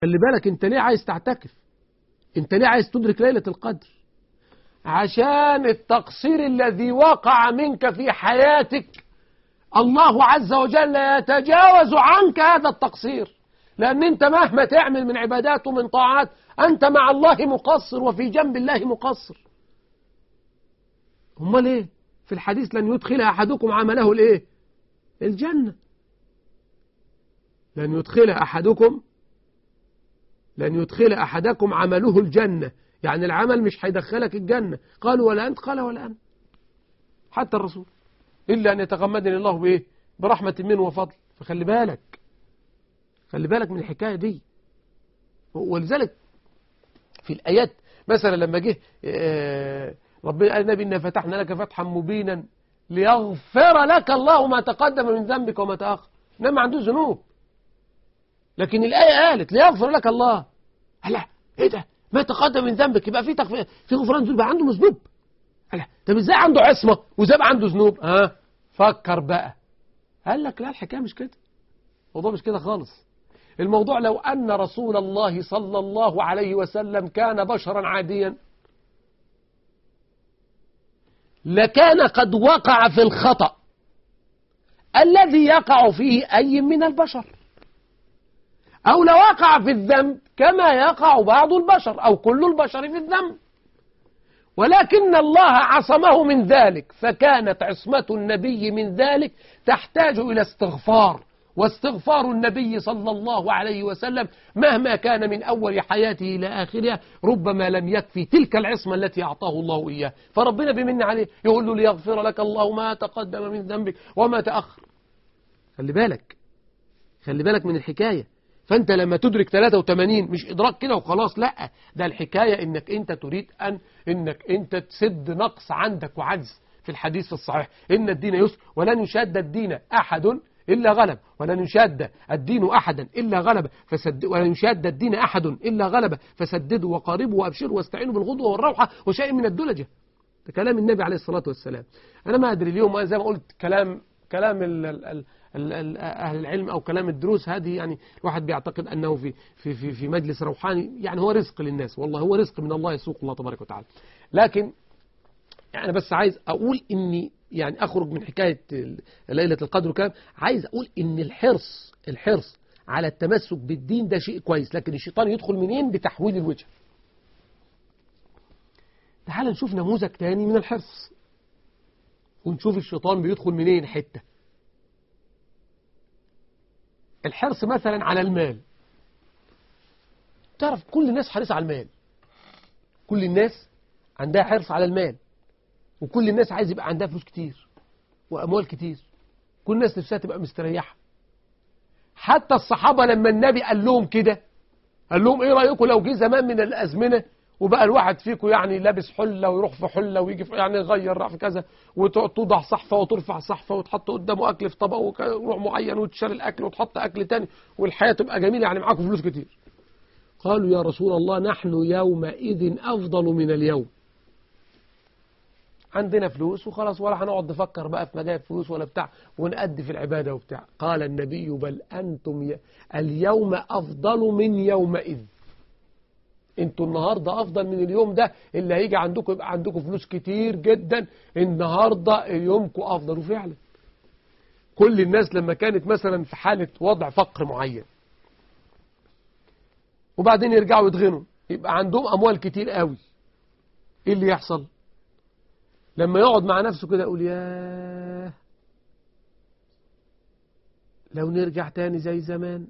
خلي بالك انت ليه عايز تعتكف؟ انت ليه عايز تدرك ليلة القدر؟ عشان التقصير الذي وقع منك في حياتك الله عز وجل يتجاوز عنك هذا التقصير، لأن أنت مهما تعمل من عبادات ومن طاعات أنت مع الله مقصر وفي جنب الله مقصر. هم ليه؟ في الحديث لن يدخل أحدكم عمله الإيه؟ الجنة. لن يدخل أحدكم عمله الجنة، يعني العمل مش هيدخلك الجنة. قالوا ولا أنت؟ قال ولا أنا، حتى الرسول، إلا أن يتغمدني الله بإيه؟ برحمة منه وفضل. فخلي بالك، خلي بالك من الحكاية دي. ولذلك في الآيات مثلا لما جه ربنا قال النبي إنا فتحنا لك فتحا مبينا ليغفر لك الله ما تقدم من ذنبك وما تأخر. إنما ما عنده ذنوب، لكن الآية قالت ليغفر لك الله. لا إيه ده؟ ما تقدم من ذنبك، يبقى في غفران ذنوب، يبقى عنده مذنوب. لا طب إزاي عنده عصمة وإزاي بقى عنده ذنوب؟ فكر بقى. قال لك لا، الحكاية مش كده، الموضوع مش كده خالص. الموضوع لو أن رسول الله صلى الله عليه وسلم كان بشرا عاديا لكان قد وقع في الخطأ الذي يقع فيه أي من البشر، أو لو وقع في الذنب كما يقع بعض البشر أو كل البشر في الذنب، ولكن الله عصمه من ذلك، فكانت عصمة النبي من ذلك تحتاج إلى استغفار. واستغفار النبي صلى الله عليه وسلم مهما كان من أول حياته إلى آخرها ربما لم يكفي تلك العصمة التي أعطاه الله إياه، فربنا بمن عليه يقول له ليغفر لك الله ما تقدم من ذنبك وما تأخر. خلي بالك من الحكاية. فأنت لما تدرك 83 مش إدراك كده وخلاص، لا، ده الحكاية إنك أنت تريد إنك أنت تسد نقص عندك وعجز. في الحديث الصحيح إن الدين يسر ولن يشاد الدين أحد إلا غلب، ولن يشاد الدين أحدا إلا غلب ولن يشاد الدين أحد إلا غلب، فسددوا وقاربوا وأبشروا واستعينوا بالغدوة والروحة وشيء من الدلجة. ده كلام النبي عليه الصلاة والسلام. أنا ما أدري اليوم زي ما قلت كلام أهل العلم أو كلام الدروس هذه، يعني الواحد بيعتقد أنه في مجلس روحاني، يعني هو رزق للناس، والله هو رزق من الله يسوق الله تبارك وتعالى. لكن يعني بس عايز أقول إني يعني أخرج من حكاية ليلة القدر وكلام، عايز أقول إن الحرص على التمسك بالدين ده شيء كويس، لكن الشيطان يدخل منين؟ بتحويل الوجه. تعال نشوف نموذج تاني من الحرص ونشوف الشيطان بيدخل منين. حتة الحرص مثلا على المال. تعرف كل الناس حريصة على المال، كل الناس عندها حرص على المال، وكل الناس عايز يبقى عندها فلوس كتير وأموال كتير، كل الناس نفسها تبقى مستريحة. حتى الصحابة لما النبي قال لهم كده، قال لهم ايه رأيكم لو جه زمان من الأزمنة وبقى الواحد فيكم يعني لابس حلة ويروح في حلة ويجي يعني يغير في كذا، وتوضع صحفة وترفع صحفة وتحط قدامه أكل في طبق وروح معين وتشتري الأكل وتحط أكل تاني والحياة تبقى جميلة، يعني معاكم فلوس كتير. قالوا يا رسول الله نحن يومئذ أفضل من اليوم، عندنا فلوس وخلاص، ولا هنقعد نفكر بقى في مجال فلوس ولا بتاع ونأدي في العبادة وبتاع. قال النبي بل أنتم اليوم أفضل من يومئذ، انتوا النهاردة أفضل من اليوم ده، اللي هيجي عندكم يبقى عندكم فلوس كتير جدا، النهاردة يومكم أفضل. وفعلا كل الناس لما كانت مثلا في حالة وضع فقر معين وبعدين يرجعوا يتغنوا يبقى عندهم أموال كتير قوي، ايه اللي يحصل؟ لما يقعد مع نفسه كده يقول ياه لو نرجع تاني زي زمان